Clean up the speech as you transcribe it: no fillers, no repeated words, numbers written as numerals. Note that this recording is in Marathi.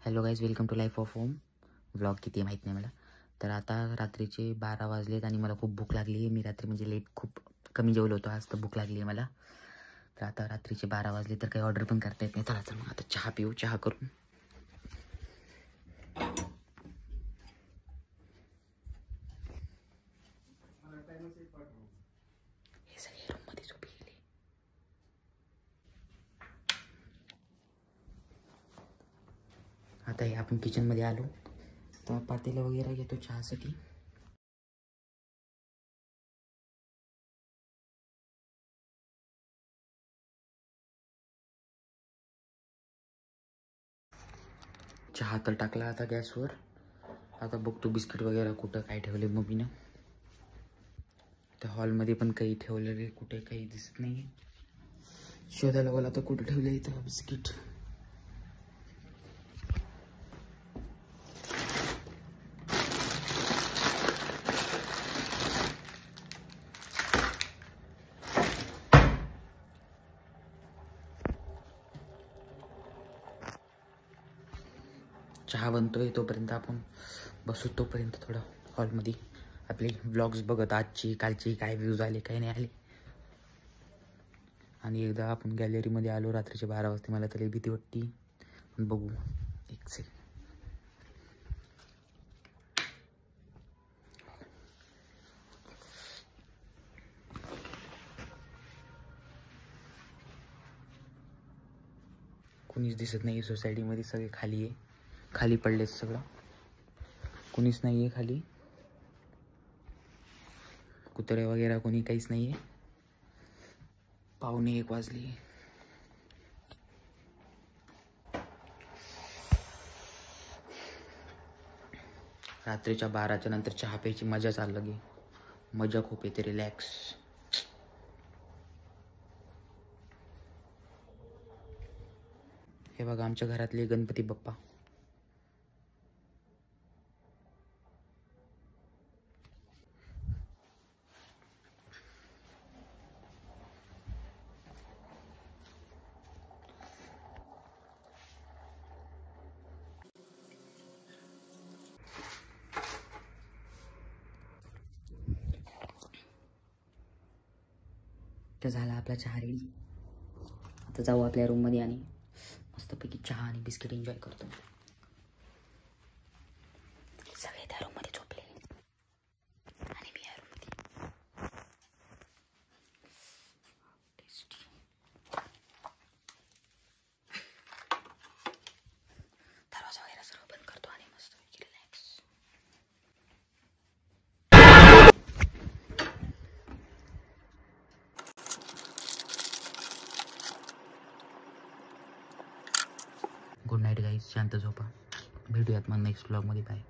Hello guys, welcome to life of home. Vlog किती आहे माहीत नाही मला. तर आता रात्रीचे 12 वाजलेत आणि मला खूप भूक लागली आहे. मी रात्री म्हणजे लेट खूप कमी जेवलो होतो, आज तर भूक लागली आहे मला. तर आता रात्रीचे 12 वाजले तर काही ऑर्डर पण करता येत नाही. चला तर मग आता चहा पिऊ, चहा करून. हे सगळे रूममध्ये झोपी गेले. आता हे आपण किचनमध्ये आलो तर पातेलं वगैरे घेतो चहासाठी. चहा तर टाकला आता गॅसवर. आता बघतो बिस्किट वगैरे कुठं काय ठेवले मम्मीनं. त्या हॉलमध्ये पण काही ठेवलेले कुठे काही दिसत नाही. शोधायला बोला तर कुठं ठेवले इथं बिस्किट. चहा बनतोय तोपर्यंत आपण बसू. तोपर्यंत थोडं हॉलमध्ये आपले व्लॉग्स बघत आजची कालची काय व्ह्यूज आले काय नाही आले. आणि एकदा आपण गॅलरीमध्ये आलो रात्रीचे 12 वाजता. मला तरी भीती वाटती. बघू एक सेकंड. कोणीच दिसत नाही सोसायटीमध्ये. सगळे खाली आहे, खाली पडलेत सगळं. कोणीच नाही आहे खाली. कुत्रे वगैरे कोणी काहीच नाही आहे. 1:15 वाजली. रात्रीच्या 12च्या नंतर चहा प्यायची मजाच अलग आहे. मजा खूप येते, रिलॅक्स. हे बघा आमच्या घरातले गणपती बाप्पा. तर झाला आपला चहा रेडी. आता जाऊ आपल्या रूममध्ये आणि मस्तपैकी चहा आणि बिस्किट एन्जॉय करतो. सगळे त्या रूममध्ये झोपले आणि मी या रूममध्ये. टेस्टी. दरवाजा वगैरे सर्व बंद करतो आणि मस्तपैकी रिलॅक्स. गुड नाईट गाईज, शांत झोपा. भेटूयात मग नेक्स्ट व्लॉगमध्ये. बाय.